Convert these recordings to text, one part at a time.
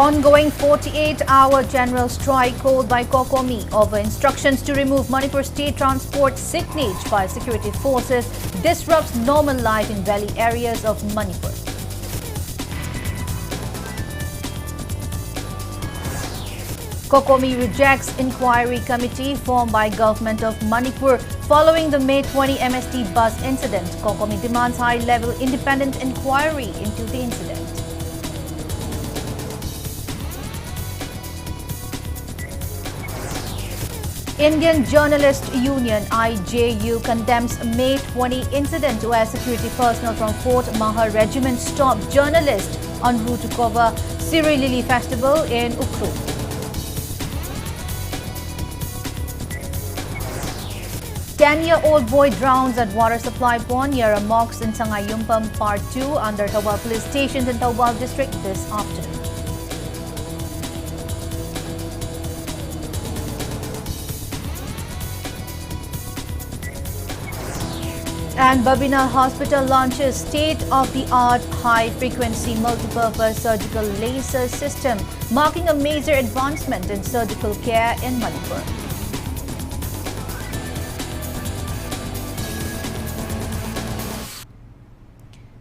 Ongoing 48-hour general strike called by COCOMI over instructions to remove Manipur state transport signage by security forces disrupts normal life in valley areas of Manipur. COCOMI rejects inquiry committee formed by government of Manipur following the May 20 MST bus incident. COCOMI demands high-level independent inquiry into the incident. Indian Journalist Union IJU condemns May 20 incident where security personnel from 4th Mahar Regiment stopped journalists en route to cover Siri Lily Festival in Ukru. Ten-year-old boy drowns at water supply pond near a mosque in HAJARIMAYUM Part 2 under Thoubal police station in Thoubal district this afternoon. And Babina Hospital launches state-of-the-art high-frequency multipurpose surgical laser system, marking a major advancement in surgical care in Manipur.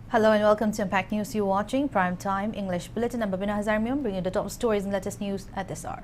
Hello and welcome to Impact News. You're watching Prime Time English Bulletin. I'm Babina Hospital, bringing you the top stories and latest news at this hour.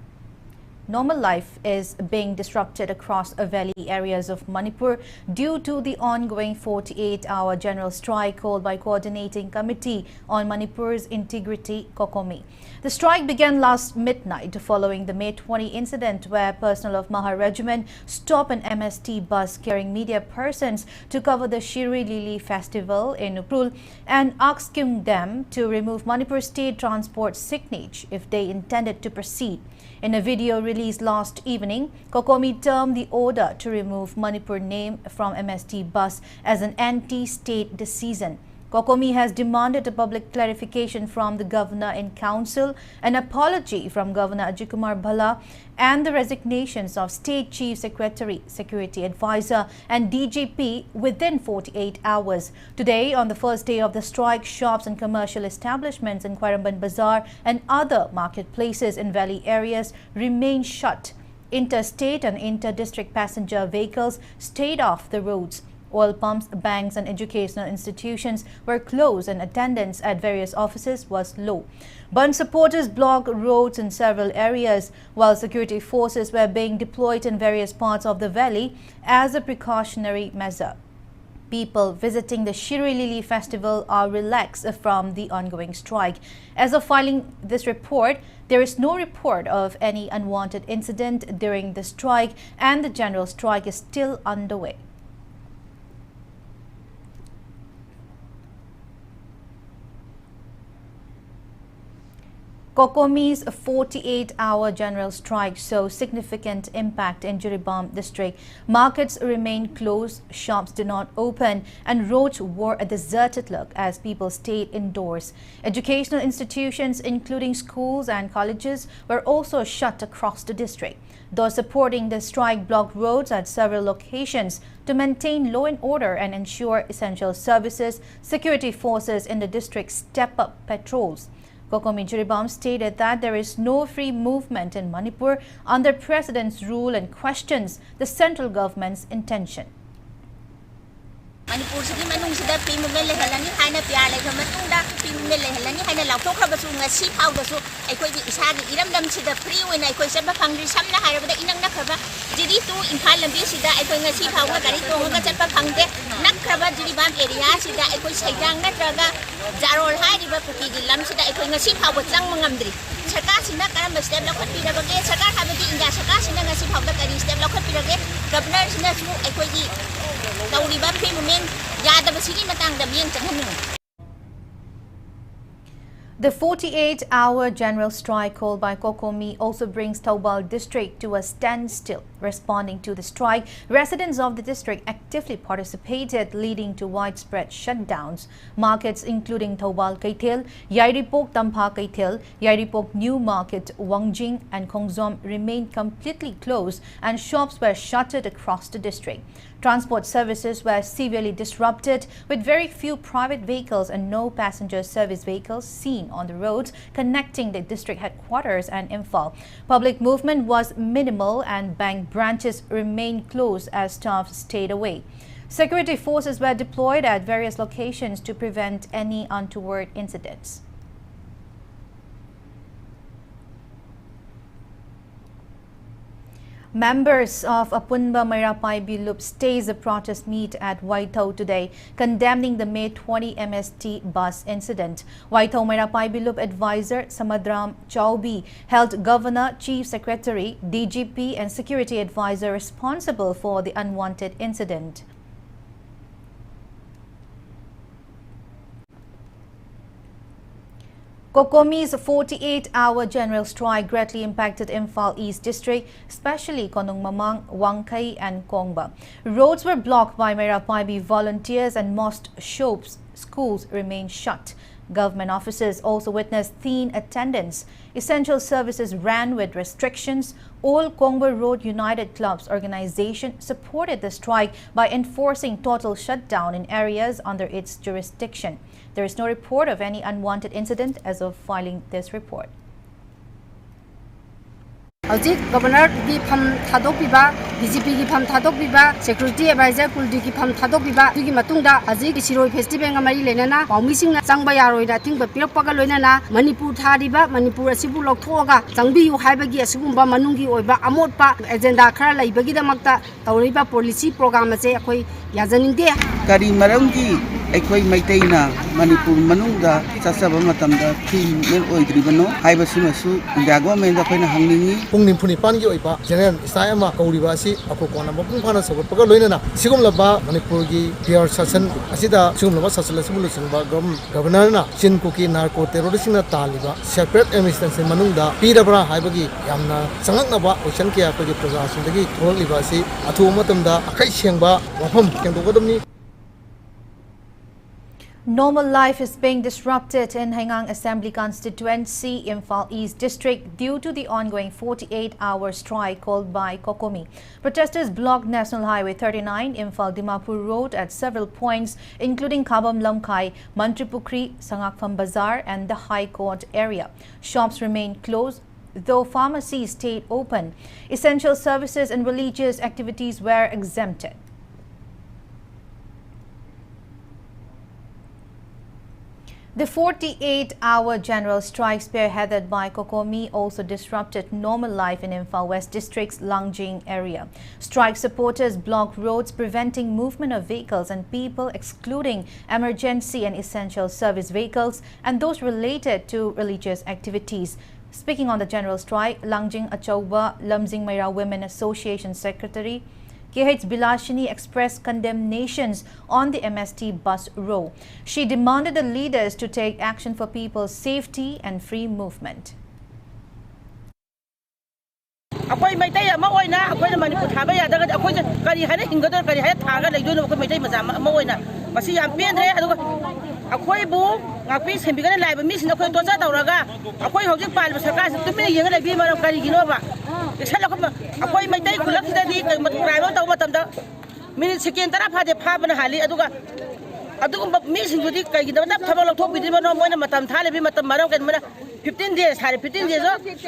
Normal life is being disrupted across valley areas of Manipur due to the ongoing 48-hour general strike called by Coordinating Committee on Manipur's Integrity, COCOMI. The strike began last midnight following the May 20 incident where personnel of Mahar Regiment stopped an MST bus carrying media persons to cover the Siri Lily Festival in Ukru and asking them to remove Manipur state transport signage if they intended to proceed. In a video released last evening, COCOMI termed the order to remove Manipur name from MST bus as an anti-state decision. COCOMI has demanded a public clarification from the Governor in Council, an apology from Governor Ajit Kumar Bhalla, and the resignations of State Chief Secretary, Security Advisor and DGP within 48 hours. Today, on the first day of the strike, shops and commercial establishments in Quairamban Bazaar and other marketplaces in valley areas remain shut. Interstate and inter-district passenger vehicles stayed off the roads. Oil pumps, banks and educational institutions were closed and attendance at various offices was low. Bund supporters blocked roads in several areas while security forces were being deployed in various parts of the valley as a precautionary measure. People visiting the Siri Lily Festival are relaxed from the ongoing strike. As of filing this report, there is no report of any unwanted incident during the strike and the general strike is still underway. COCOMI's 48-hour general strike saw significant impact in Jiribam district. Markets remained closed, shops did not open, and roads wore a deserted look as people stayed indoors. Educational institutions, including schools and colleges, were also shut across the district. Those supporting the strike blocked roads at several locations to maintain law and order and ensure essential services. Security forces in the district step up patrols. COCOMI Jiribam stated that there is no free movement in Manipur under President's rule and questions the central government's intention. Manipur sigi manung sida free movement lehalani haina pyar le matungda free movement lehalani haina laukthokhraba su ngasi phawda su aikoi gi isagi iramdam sida free oina aikoi chaba phangri samna hairabada inang nakhaba jiri tu Imphal lambi sida aikoi ngasi phawga gari tonga chapa phangde nakhaba Jiribam area sida aikoi saidang natraga jarol hairiba pati gi lam sida aikoi ngasi phawba chang mangamdri sarkar sina karamba step laukhat pirabage sarkar habadi india sarkar sina ngasi phawda kari step laukhat pirage governor sina su aikoi gi The 48-hour general strike called by COCOMI also brings Thoubal district to a standstill. Responding to the strike, residents of the district actively participated, leading to widespread shutdowns. Markets including Thoubal Kaithel, Jiribam Tampha Kaithel, Jiribam New Market, Wangjing and Khongzom remained completely closed and shops were shuttered across the district. Transport services were severely disrupted, with very few private vehicles and no passenger service vehicles seen on the roads connecting the district headquarters and Imphal. Public movement was minimal and bank branches remained closed as staff stayed away. Security forces were deployed at various locations to prevent any untoward incidents. Members of Apunba Mayrapai Bilup staged a protest meet at Waithau today, condemning the May 20 MST bus incident. Waithau Mayrapai Bilup advisor Samadram Chaubi held Governor, Chief Secretary, DGP and Security Advisor responsible for the unwanted incident. COCOMI's 48-hour general strike greatly impacted Imphal East district, especially Konong Mamang, Wangkai and Kongba. Roads were blocked by Mayrapai volunteers and most shops, schools remained shut. Government offices also witnessed thin attendance. Essential services ran with restrictions. All Kongba Road United Clubs organization supported the strike by enforcing total shutdown in areas under its jurisdiction. There is no report of any unwanted incident as of filing this report. Hojik Governor ki pham thadok biba, DGP ki pham thadok biba, Security Advisor Kuldi ki pham thadok biba, tugi matungda hojik Siroi Festival ngamari lenana, Wangmising na changba yaroi da thingba pirakpaga loinana, Manipur thariba, Manipur asibu lokthoga, changbi yu haibagi asugumba manungi oiba amotpa agenda khara laibagi damakta tawriba policy program ase akhoi yajaningde. Kari maramgi akhoi maitaina Manipur manungda sasaba matamda thim mel oidribano haibasimasu government da khoina hangningi Pungnimpuni Pangi Oipa, General Isayama Kauribasi, Akokona, Mapungana, Sokoka Loina, Sigumlaba, Manipurgi, PR Sassan, Asida, Sumlava Sasala, Governor, Chin Cookie, Narco Terrorism Taliba, separate emissions in Manunda, Pidabra, Haibagi, Yamna, Sanganaba, Oshankia, Projas, Sindagi, Tolibasi, Atumatamda, Akaishamba, Wapam, Kandogodomi. Normal life is being disrupted in Hengang Assembly Constituency, Imphal East District due to the ongoing 48-hour strike called by COCOMI. Protesters blocked National Highway 39, Imphal Dimapur Road at several points including Kabam Lamkai, Mantripukri, Sangakpham Bazaar and the High Court area. Shops remained closed, though pharmacies stayed open. Essential services and religious activities were exempted. The 48-hour general strike spearheaded by COCOMI also disrupted normal life in Imphal West District's Langjing area. Strike supporters blocked roads, preventing movement of vehicles and people, excluding emergency and essential service vehicles and those related to religious activities. Speaking on the general strike, Langjing Achauba Lamjing Mayra Women Association Secretary KH Bilashini expressed condemnations on the MST bus row. She demanded the leaders to take action for people's safety and free movement. Akwai maitai ama oina akwai Manipur thaba yadaga akwai kari hana hingador kari haya thaga leidono akwai maitai maza ama oina masi yam pendre aduga akwai bu ngapi sembigana laiba misina akwai toja tawraga akwai hojik palba sarkar se tumina yenga laibi maram kari ginoba isala ko akwai maitai khulak sidadi private taw matamda minute second tara phade phabana hali aduga misingudi kaigida tap thaba lokthok bidima no moina matam thale bi matam maram kan mana 15 days hari 15 days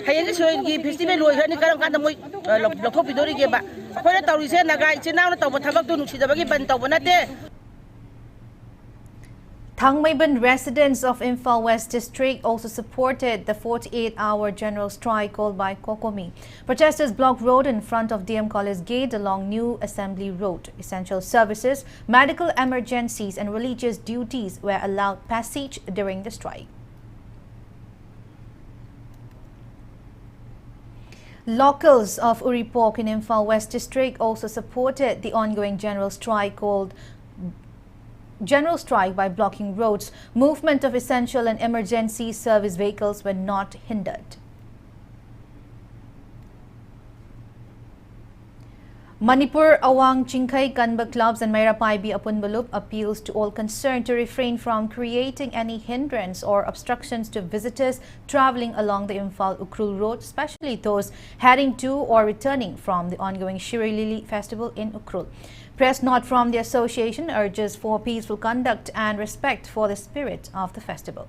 hayeng soigi festival loi hani karam kan moi lokthok bidori ge ba akoina tawrise naga ichinaw na tawba thabak du nusidabagi ban tawba nate. Thangmaiban residents of Imphal West District also supported the 48-hour general strike called by COCOMI. Protesters blocked road in front of DM College Gate along New Assembly Road. Essential services, medical emergencies and religious duties were allowed passage during the strike. Locals of Uripok in Imphal West District also supported the ongoing general strike by blocking roads. Movement of essential and emergency service vehicles were not hindered. Manipur Awang Chingkai Kanba clubs and Mairapaibi Apunbalup appeals to all concerned to refrain from creating any hindrance or obstructions to visitors travelling along the Imphal Ukrul road, especially those heading to or returning from the ongoing Shiri Lili festival in Ukrul. Press note from the association urges for peaceful conduct and respect for the spirit of the festival.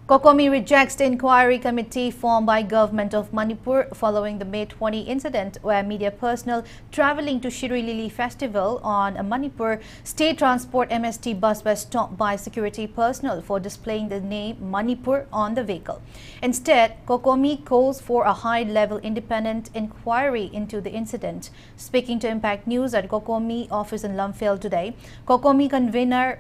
COCOMI rejects the inquiry committee formed by Government of Manipur following the May 20 incident where media personnel travelling to Shiri Lili festival on a Manipur State Transport MST bus were stopped by security personnel for displaying the name Manipur on the vehicle. Instead, COCOMI calls for a high-level independent inquiry into the incident. Speaking to Impact News at COCOMI office in Lumphel today, COCOMI convener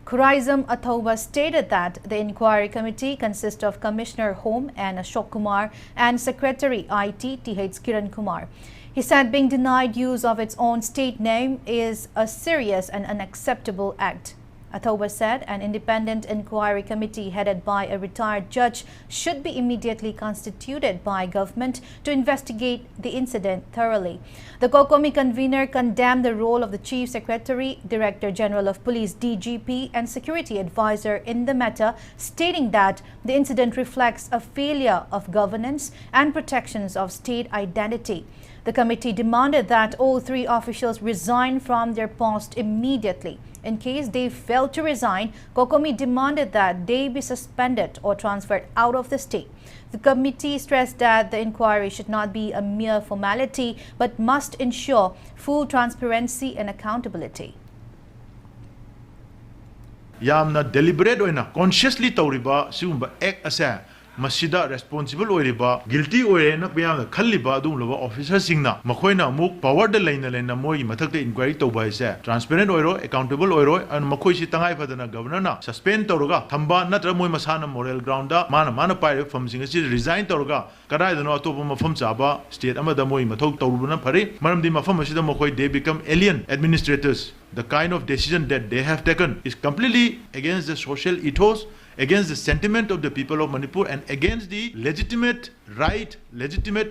Thoubal stated that the inquiry committee consists of Commissioner Home and Ashok Kumar and Secretary IT TH Kiran Kumar. He said being denied use of its own state name is a serious and unacceptable act. Thoubal said an independent inquiry committee headed by a retired judge should be immediately constituted by government to investigate the incident thoroughly. The COCOMI convener condemned the role of the Chief Secretary, Director General of Police DGP and Security Advisor in the matter, stating that the incident reflects a failure of governance and protections of state identity. The committee demanded that all three officials resign from their post immediately. In case they failed to resign, COCOMI demanded that they be suspended or transferred out of the state. The committee stressed that the inquiry should not be a mere formality but must ensure full transparency and accountability. Yamna deliberate oina consciously tauriba sigumba act asa masida responsible oiriba guilty oirena payamna khalliba adum loba officer singna makoina amuk power de lena moi mathakte inquiry tauba ise transparent oiro accountable oiro and makoi si tangai phadana governor na suspend tauruga thamba natra moi masana moral ground da mana pai from singa si resign tauruga kadai dano atopa mafam chaba state amada moi mathok taurubuna phari maramdi mafam asida makoi they become alien administrators. The kind of decision that they have taken is completely against the social ethos, against the sentiment of the people of Manipur and against the legitimate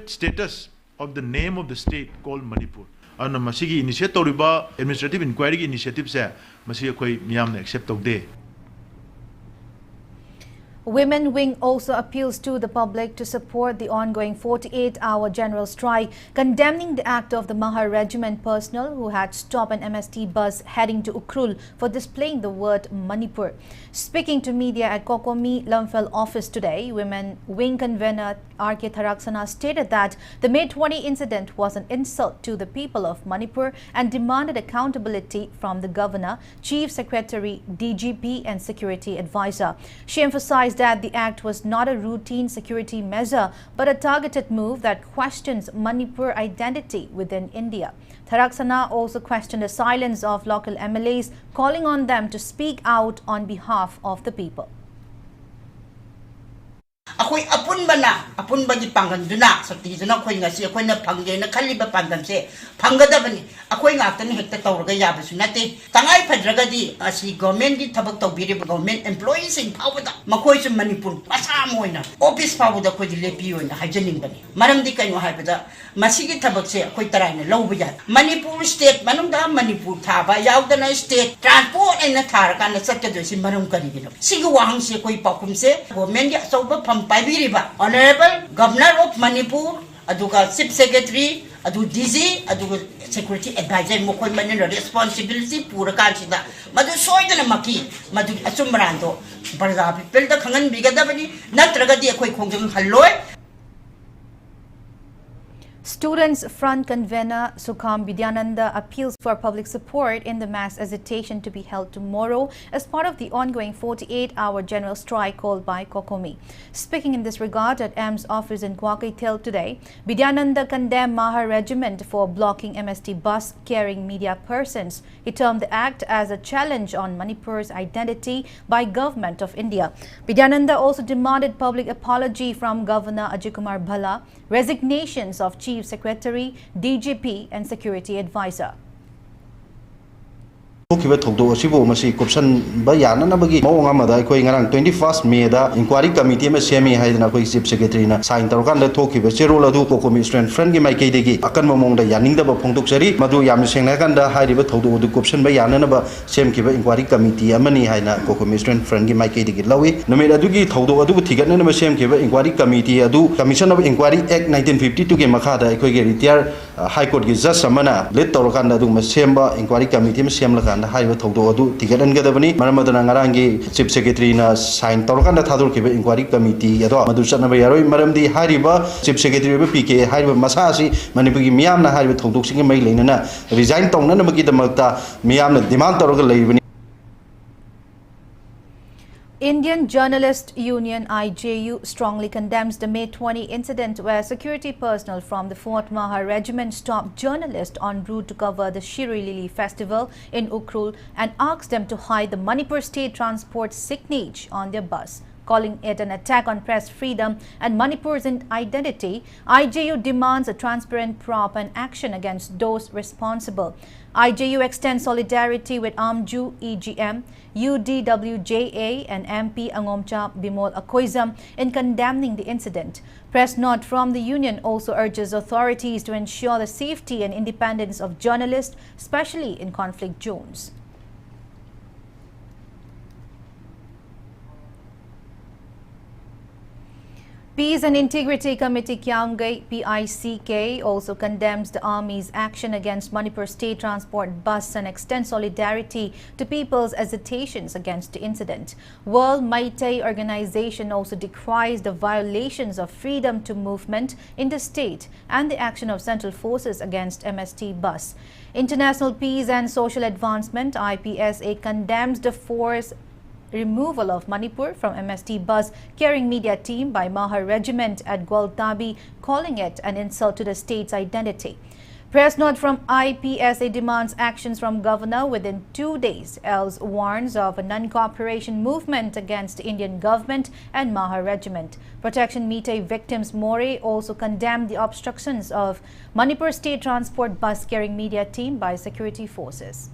status of the name of the state called Manipur. And masigi initiative riba administrative inquiry initiative se masi koi miyam accept of de. Women Wing also appeals to the public to support the ongoing 48-hour general strike, condemning the act of the Mahar Regiment personnel who had stopped an MST bus heading to Ukrul for displaying the word Manipur. Speaking to media at COCOMI Lumphel office today, Women Wing convener R.K. Tharaksana stated that the May 20 incident was an insult to the people of Manipur and demanded accountability from the governor, chief secretary, DGP and security advisor. She emphasized that the act was not a routine security measure but a targeted move that questions Manipur identity within India. Tharaksana also questioned the silence of local MLAs, calling on them to speak out on behalf of the people. Ako'y apunba di pangganduna sa tizuna ako'y nga siya ako'y napanggay na kaliba panggam panggadabani ako'y nga atan hekta tawraga yabasu nati tangay padraga di si government di tabag tawbiri government employees in pawada mako'y sa Manipur pasamo na office pawada ko di lepiyo na hajaning bani maram di kayo haibada masigi tabag siya ako'y taray na lawbayan Manipur state manong da Manipur taba yawda na state transport ay nataraka na sa kadyo si maram karigino sigawahang siya ako'y pakumse government di asawba Babina, Honorable Governor of Manipur, aduga Chief Secretary, adu DG, aduga Security Advisor, mukhoy manin responsibility pura kansida. Madu soy na maki, madu asumrando. Barga people da kangan bigada bani natraga di ako'y kongjong haloy. Students Front convener Sukham Vidyananda appeals for public support in the mass agitation to be held tomorrow as part of the ongoing 48-hour general strike called by COCOMI. Speaking in this regard at M's office in Kwakitel today, Vidyananda condemned Mahar Regiment for blocking MST bus carrying media persons. He termed the act as a challenge on Manipur's identity by Government of India. Vidyananda also demanded public apology from Governor Ajay Kumar Bhalla, resignations of Chief Secretary, DGP and Security Advisor. Tokiba Todo Sibo Masi Kupsan Bayana Nabagi, Moamada, going around 21st May, the inquiry committee, Semi Haidana, Chief Secretary, signed Tarokanda Tokiba, Cherola do COCOMI strength, friendly my Kadigi, Akanamong the Yaninda Pontuxeri, Madu Yamisenakanda, Haidiba Todo, the Kupsan Bayanaba, Same Kiba inquiry committee, Amani Haina, COCOMI strength, friendly my Kadigi Lawi, Nomeda Dugi, Todo, Adu Tigan, and Same Kiba inquiry committee, Adu, Commission of Inquiry Act 1952 Makada, Equigi retire, High Court Gizas Samana, let Torokanda do Masemba, inquiry committee, Semlaka. High Todo ticket and Gadavani, Maramadanangarangi, Chief Secretary, signed Torokanda Tador inquiry committee, Madusana Bayaro, Madam the Hariba, Chief Secretary PK, Hariba Masasi, Manipugi Miamna, Hariba Toduxing Mailena, resigned Tonganamaki the Malta, Miamna, demand Toroga. Indian Journalist Union IJU strongly condemns the May 20 incident where security personnel from the Fort Maha Regiment stopped journalists en route to cover the Shiri Lili festival in Ukhrul and asked them to hide the Manipur State Transport signage on their bus. Calling it an attack on press freedom and Manipur's identity, IJU demands a transparent prop and action against those responsible. IJU extends solidarity with AMJU, EGM, UDWJA and MP Angomcha Bimol Akoizam in condemning the incident. Press note from the union also urges authorities to ensure the safety and independence of journalists, especially in conflict zones. Peace and Integrity Committee Kyaungai PICK also condemns the Army's action against Manipur State Transport bus and extends solidarity to people's hesitations against the incident. World Meitei Organization also decries the violations of freedom to movement in the state and the action of central forces against MST bus. International Peace and Social Advancement IPSA condemns the force removal of Manipur from MST bus carrying media team by Maha Regiment at Gwaltabi, calling it an insult to the state's identity. Press note from IPSA demands actions from governor within 2 days, else warns of a non-cooperation movement against the Indian government and Maha Regiment. Protection Meitei victims More also condemned the obstructions of Manipur State Transport bus carrying media team by security forces.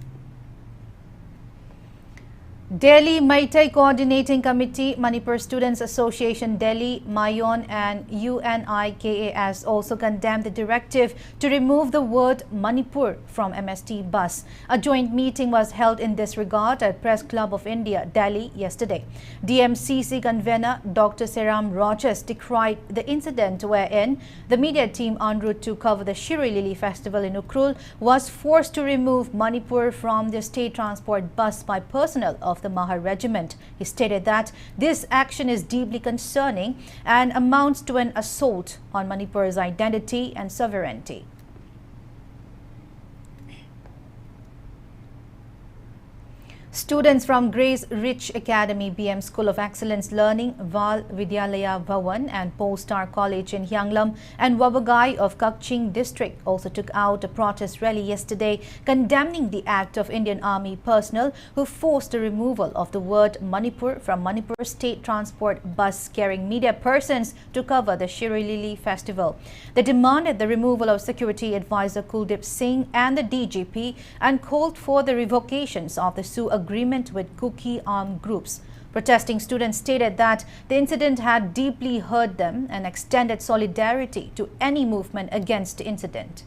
Delhi Meitei Coordinating Committee, Manipur Students Association Delhi, Mayon and UNIKAS also condemned the directive to remove the word Manipur from MST bus. A joint meeting was held in this regard at Press Club of India, Delhi yesterday. DMCC convener Dr. Seram Rogers decried the incident wherein the media team en route to cover the Shiri Lili festival in Ukhrul was forced to remove Manipur from the state transport bus by personnel of the Maha Regiment. He stated that this action is deeply concerning and amounts to an assault on Manipur's identity and sovereignty. Students from Grace Rich Academy BM School of Excellence Learning, Val Vidyalaya Bhawan and Polestar College in Hyanglam and Wabagai of Kakching District also took out a protest rally yesterday condemning the act of Indian Army personnel who forced the removal of the word Manipur from Manipur State Transport bus carrying media persons to cover the Shiri Lili festival. They demanded the removal of Security Advisor Kuldip Singh and the DGP and called for the revocations of the Sioux agreement with Kuki armed groups. Protesting students stated that the incident had deeply hurt them and extended solidarity to any movement against the incident.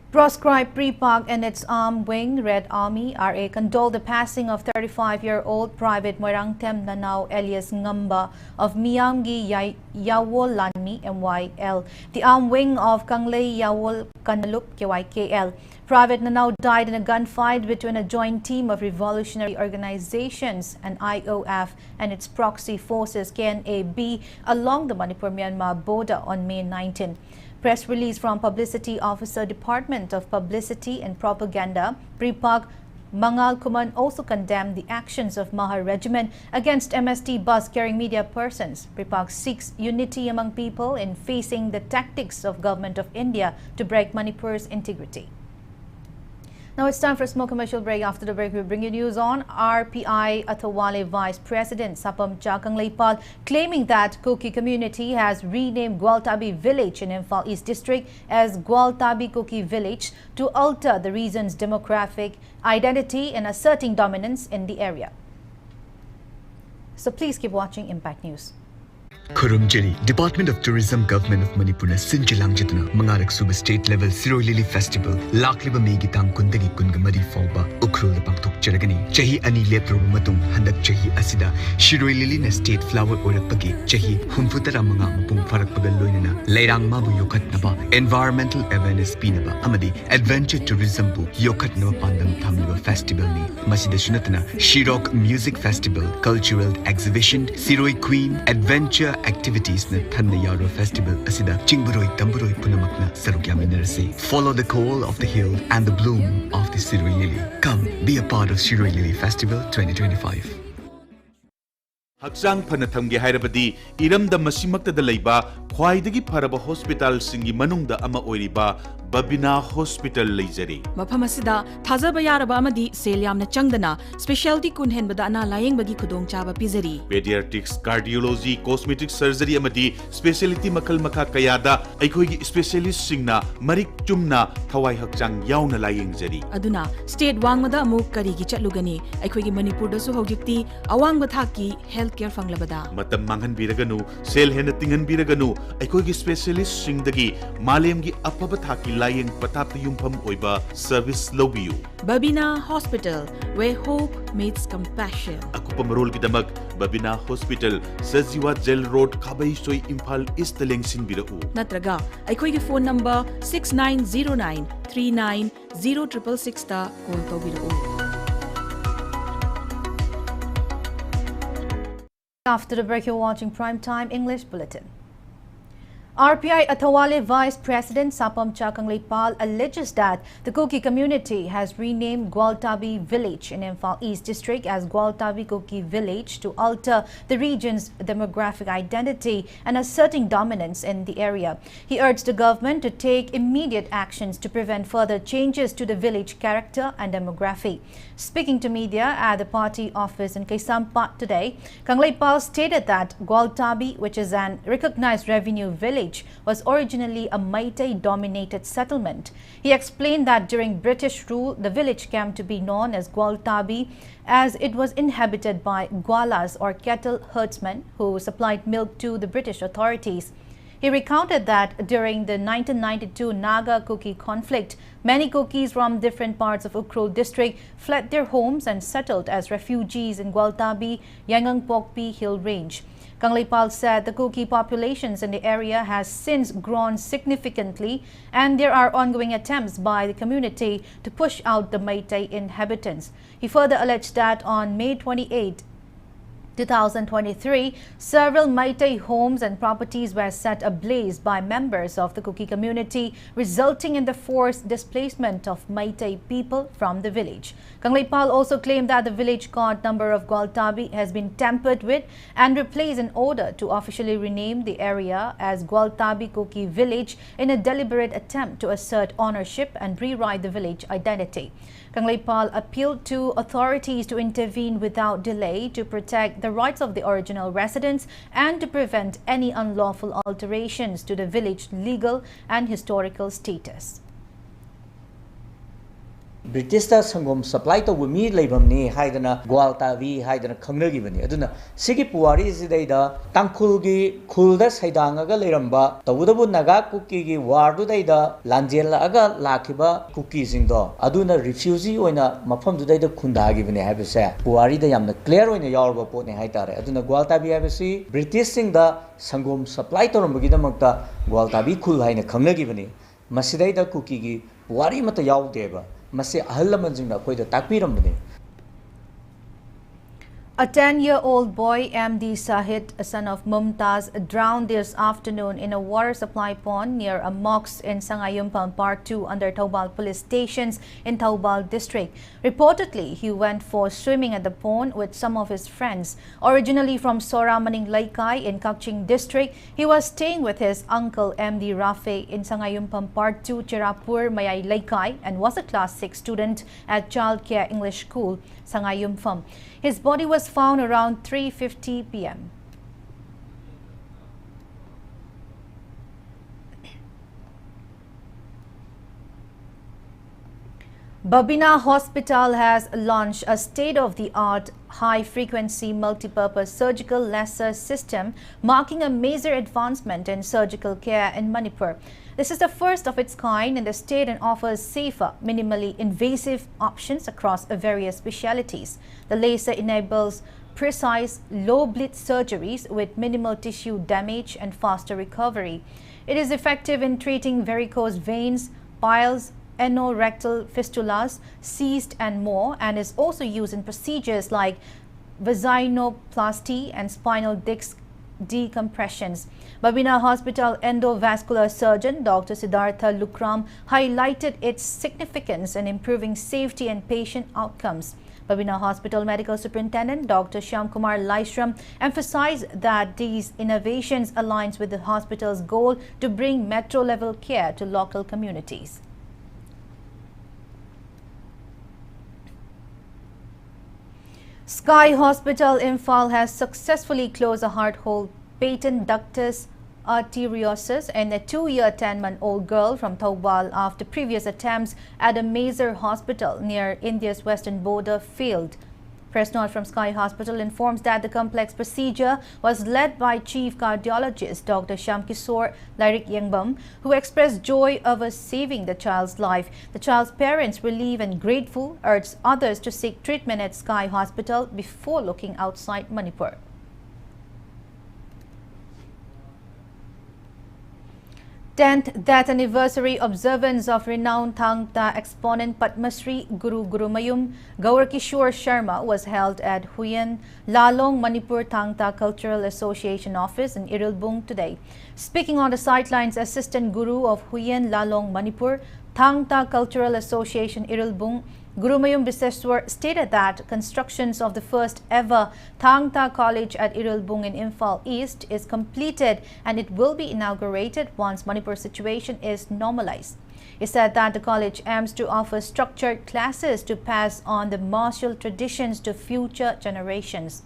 Proscribed Pre-Pak and its armed wing, Red Army, RA, condoled the passing of 35-year-old Private Moirangtem Nanao Elias Ngamba of Miamgi Yawol Lanmi, MYL, the armed wing of Kanglei Yawol Kanalup, KYKL. Private Nanao died in a gunfight between a joint team of revolutionary organizations and IOF and its proxy forces KNAB along the Manipur-Myanmar border on May 19. Press release from Publicity Officer, Department of Publicity and Propaganda, Pre-Pak Mangal Kuman also condemned the actions of Maha Regiment against MST bus carrying media persons. Pre-Pak seeks unity among people in facing the tactics of Government of India to break Manipur's integrity. Now it's time for a small commercial break. After the break, we bring you news on RPI Thoubal Vice President Sapam Chakanglipal claiming that Koki community has renamed Gwaltabi village in Imphal East district as Gwaltabi Koki village to alter the region's demographic identity and asserting dominance in the area. So please keep watching Impact News. Kurumjiri, Department of Tourism, Government of Manipur, Sinchilang Jituna, Mangarak Suba State Level Siroi Lily Festival, Lakliba Megi Tang Kundagi Kungamari Fauba, Ukru the Pangtok Cheragani, Chahi Ani Lepro Matum, Handak Chahi Asida, Shiroi Lily na State Flower Orapagi, Chahi, Humfutara Manga Mapung Farakpagal Loinana, Lairang Mabu Yokat Naba, Environmental Awareness Pinaba, Amadi, Adventure Tourism Bu, Yokat Naba Pandam Tamiba Festival Ni, Masida Sunatana, Shirok Music Festival, Cultural Exhibition, Siroi Queen, Adventure activities na Thanda Yaro Festival asida Chingburoi Tamburoi Punamakna Sarukyaminarase. Follow the call of the hill and the bloom of the Siroi Lily. Come be a part of Siroi Lily Festival 2025. Haksang Panathamge Hairabadi, Iramda Masimakta Laiba, Khwaidagi Paraba Hospital Singi Manungda Ama Oiriba, Babina Hospital Lizari. Mapamasida, Thazaba Yaraba Amadi, Selyam na Changdana, Specialty Kunhen Badana Lying Bagi Kudong Chaba Pizari. Pediatrics, Cardiology, Cosmetic Surgery Amadi, Specialty Makal Maka Kayada, Aikoi Specialist Singna, Marik Chumna, Thawai Haksang Yauna Lying Zari. Aduna, State Wangmada Muk Karigi Chatlugani, Aikoi Manipur Dasu Hojikti, Awang Bathaki, Healthcare Fanglabada. Matam Mangan Biraganu, Sel Henatingan Biraganu, Aikoi Specialist Singdagi, Malemgi Apabathaki. Lying Patap Yumpam Oiba Service Lobiu. Babina Hospital, where hope meets compassion. Akupamarul Kidamak, Babina Hospital, Saziwa Jail Road, Kabay Soy Imphal East Lengsin Birau. Natraga, Aikoi phone number 6909 390666 ta call to Birau. After the break, you're watching Primetime English Bulletin. RPI Thoubal Vice President Sapam Chakanglipal alleges that the Koki community has renamed Gwaltabi village in Imphal East district as Gwaltabi Koki village to alter the region's demographic identity and asserting dominance in the area. He urged the government to take immediate actions to prevent further changes to the village character and demography. Speaking to media at the party office in Kaisampat today, Kanglipal stated that Gwaltabi, which is an recognized revenue village, was originally a Meitei-dominated settlement. He explained that during British rule, the village came to be known as Gwaltabi as it was inhabited by Gwalas or cattle herdsmen who supplied milk to the British authorities. He recounted that during the 1992 Naga-Kuki conflict, many Kukis from different parts of Ukhrul district fled their homes and settled as refugees in Gwaltabi, Yangang-Pokpi Hill Range. Kanglipal said the Kuki populations in the area has since grown significantly and there are ongoing attempts by the community to push out the Meitei inhabitants. He further alleged that on May 28, 2023, several Meitei homes and properties were set ablaze by members of the Kuki community, resulting in the forced displacement of Meitei people from the village. Kanglipal also claimed that the village card number of Gwaltabi has been tampered with and replaced in order to officially rename the area as Gwaltabi Kuki village in a deliberate attempt to assert ownership and rewrite the village identity. Kanglipal appealed to authorities to intervene without delay to protect the rights of the original residents and to prevent any unlawful alterations to the village legal and historical status. British ta sangom supply to mi leibam ni haidana Gwaltabi haidana khangnagi bani aduna sigi puwari sidaida tangkhul gi khulda saidanga ga leiramba tawudabu naga kuki gi wardu daida lanjel aga lakhiba kuki singdo aduna refugee oina mafam dudaida khunda gi bani habise puwari da yamna clear oina yawrba pot ne haitare aduna Gwaltabi habisi British singda sangom supply to rambagi da makta Gwaltabi khul haina khangnagi bani masidaida kuki gi puwari mata yawdeba. A 10-year-old boy, MD Sahid, a son of Mumtaz, drowned this afternoon in a water supply pond near a mosque in Sangayumpam Part 2 under Thoubal police stations in Thoubal district. Reportedly, he went for swimming at the pond with some of his friends. Originally from Soramaning Laikai in Kakching district, he was staying with his uncle MD Rafe in Sangayumpam Part 2 Cherapur Mayay Laikai and was a class 6 student at Child Care English School, Sangayumpam. His body was found around 3:50 p.m. Babina Hospital has launched a state-of-the-art high-frequency multi-purpose surgical laser system, marking a major advancement in surgical care in Manipur. This is the first of its kind in the state and offers safer, minimally invasive options across various specialities. The laser enables precise, low-bleed surgeries with minimal tissue damage and faster recovery. It is effective in treating varicose veins, piles, anorectal fistulas, cysts and more, and is also used in procedures like vaginoplasty and spinal disc decompressions. Babina Hospital endovascular surgeon Dr. Siddhartha Lukram highlighted its significance in improving safety and patient outcomes. Babina Hospital Medical Superintendent Dr. Shyamkumar Laishram emphasized that these innovations aligns with the hospital's goal to bring metro-level care to local communities. Sky Hospital Imphal has successfully closed a heart-hole patent ductus arteriosus in a 2-year 10-month-old girl from Thoubal after previous attempts at a major hospital near India's western border failed. Press note from Sky Hospital informs that the complex procedure was led by Chief Cardiologist Dr. Shamkishore Jiribam, who expressed joy over saving the child's life. The child's parents, relieved and grateful, urged others to seek treatment at Sky Hospital before looking outside Manipur. 10th death anniversary observance of renowned Thangta exponent Padma Shri JiriBam Gaurkishore Sharma was held at Huyen Lalong Manipur Thangta Cultural Association office in Irilbung today. Speaking on the sidelines, Assistant Guru of Huyen Lalong Manipur Thangta Cultural Association Irilbung JiriBam Biseswar stated that constructions of the first ever Thangta College at Irilbung in Imphal East is completed and it will be inaugurated once Manipur's situation is normalized. He said that the college aims to offer structured classes to pass on the martial traditions to future generations.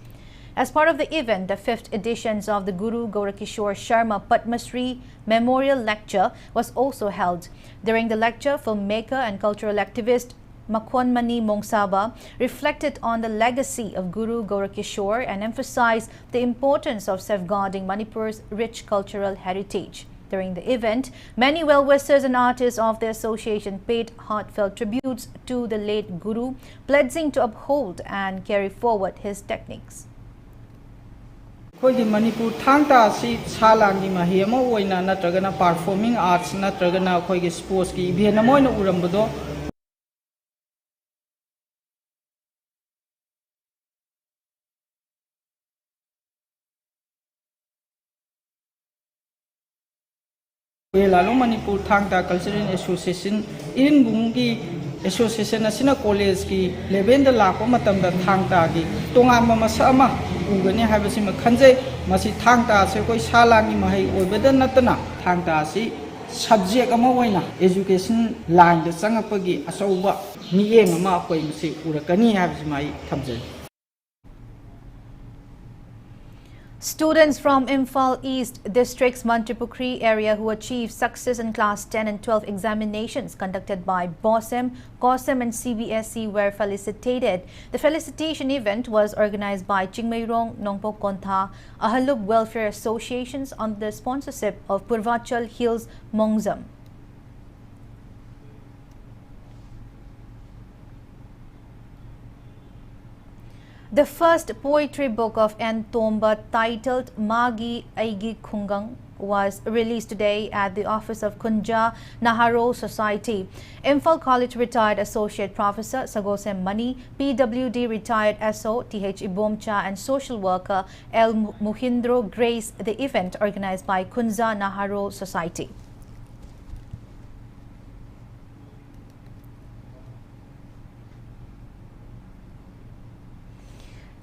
As part of the event, the 5th edition of the Guru Gaurkishore Sharma Padma Shri Memorial Lecture was also held. During the lecture, filmmaker and cultural activist Makhwanmani Mongsaba reflected on the legacy of Guru Gaurkishore and emphasized the importance of safeguarding Manipur's rich cultural heritage. During the event, many well-wishers and artists of the association paid heartfelt tributes to the late Guru, pledging to uphold and carry forward his techniques. Manipur Thangta si salangi mahiyama oina natragana performing arts natragana khoi sports ki event amoina urambado Lalong Manipur Thangta Cultural Association Irilbung ki association asina college ki level da lakpa matamda Thangta ki tongamba masa ama ugani haibasi ma khanjai masi Thangta se koi salangi mahai oibada natana Thangta si subject ama oina education line da changapagi asauba miyeng ama koi masi urakani haibasi mai thamjai. Students from Imphal East District's Mantripukri area who achieved success in Class 10 and 12 examinations conducted by BOSEM, COCOMI and CBSE were felicitated. The felicitation event was organized by Chingmayrong Nongpok Kontha Ahalub Welfare Associations under the sponsorship of Purvachal Hills Mongzam. The first poetry book of N. Tomba titled Magi Aigi Khungang was released today at the office of Kunja Naharo Society. Imphal College retired Associate Professor Sagosem Mani, PWD retired SO TH Ibomcha and social worker El Muhindro graced the event organized by Kunja Naharo Society.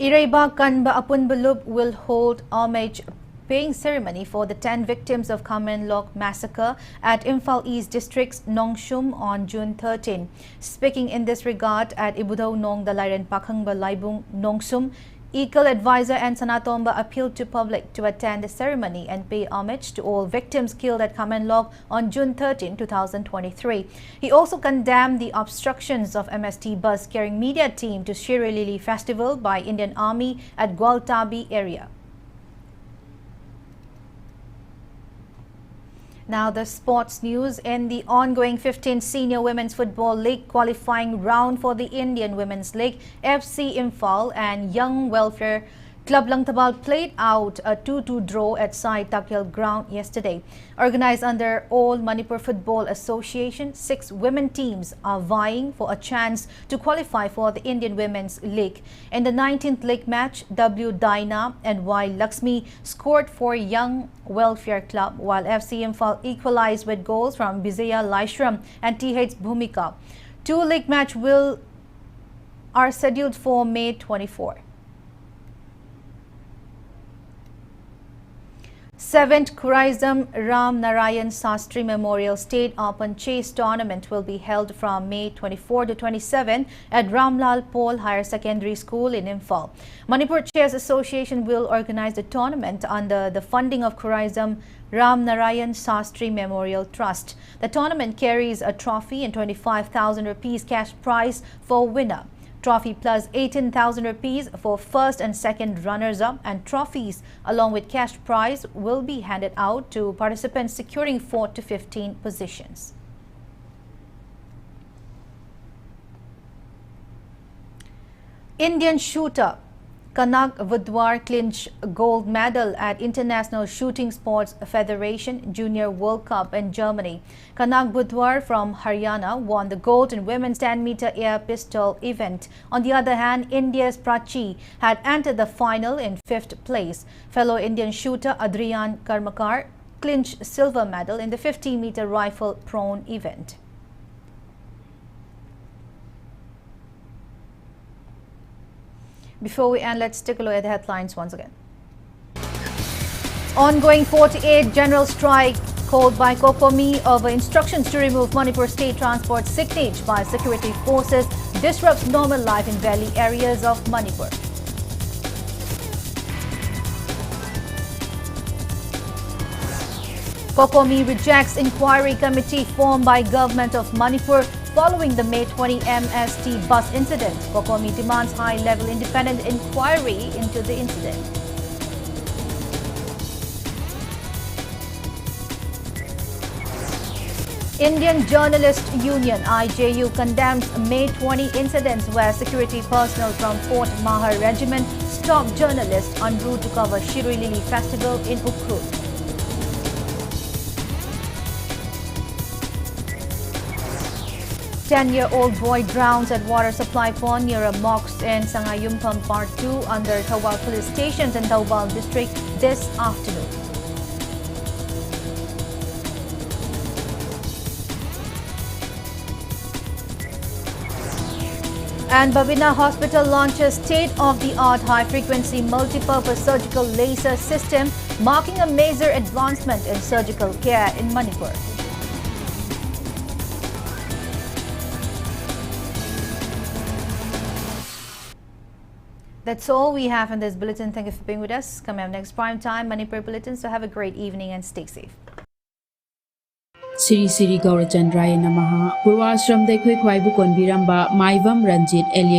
Ireba Kanba Apunbalub will hold homage paying ceremony for the 10 victims of Kamen Lok massacre at Imphal East District's Nongshum on June 13. Speaking in this regard at Ibudao Nong Dalairen Pakhangba Laibung Nongsum, Equal Advisor and Sanatomba appealed to public to attend the ceremony and pay homage to all victims killed at Kamen Lok on June 13, 2023. He also condemned the obstructions of MST bus carrying media team to Shiri Lili Festival by Indian Army at Gwaltabi area. Now the sports news. In the ongoing 15th Senior Women's Football League qualifying round for the Indian Women's League, FC Imphal and Young Welfare Club Thoubal played out a 2-2 draw at Sai Takyal ground yesterday. Organized under All Manipur Football Association, 6 women teams are vying for a chance to qualify for the Indian Women's League. In the 19th league match, W Daina and Y Lakshmi scored for Young Welfare Club, while FC Imphal equalized with goals from Bizaya Laishram and TH Bhumika. 2 league match are scheduled for May 24. 7th Kurizam Ram Narayan Sastry Memorial State Open Chess Tournament will be held from May 24 to 27 at Ramlal Paul Higher Secondary School in Imphal. Manipur Chess Association will organize the tournament under the funding of Kurizam Ram Narayan Sastry Memorial Trust. The tournament carries a trophy and 25,000 rupees cash prize for winner. Trophy plus 18,000 rupees for first and second runners-up, and trophies along with cash prize will be handed out to participants securing 4 to 15 positions. Indian shooter Kanak Budwar clinched gold medal at International Shooting Sports Federation Junior World Cup in Germany. Kanak Budwar from Haryana won the gold in women's 10-meter air pistol event. On the other hand, India's Prachi had entered the final in 5th place. Fellow Indian shooter Adrian Karmakar clinched silver medal in the 50-meter rifle prone event. Before we end, let's take a look at the headlines once again. Ongoing 48 general strike called by COCOMI over instructions to remove Manipur state transport signage by security forces disrupts normal life in valley areas of Manipur. COCOMI rejects inquiry committee formed by Government of Manipur following the May 20 MST bus incident. COCOMI demands high-level independent inquiry into the incident. Indian Journalist Union IJU condemns May 20 incidents where security personnel from Fort Mahar Regiment stopped journalists en route to cover Shiri Lili Festival in Ukhrul. Ten-year-old boy drowns at water supply pond near a mosque in Sangayumpam Part 2 under Thoubal police stations in Thoubal district this afternoon. And Babina Hospital launches state-of-the-art high-frequency multi-purpose surgical laser system, marking a major advancement in surgical care in Manipur. That's all we have in this bulletin. Thank you for being with us. Coming up next, prime time Manipur Bulletin. So have a great evening and stay safe. Siri Siri Gaurachandraya Namaha. Purvashram Dekhoi Khwaibu Konbiramba Maivam Ranjit Elie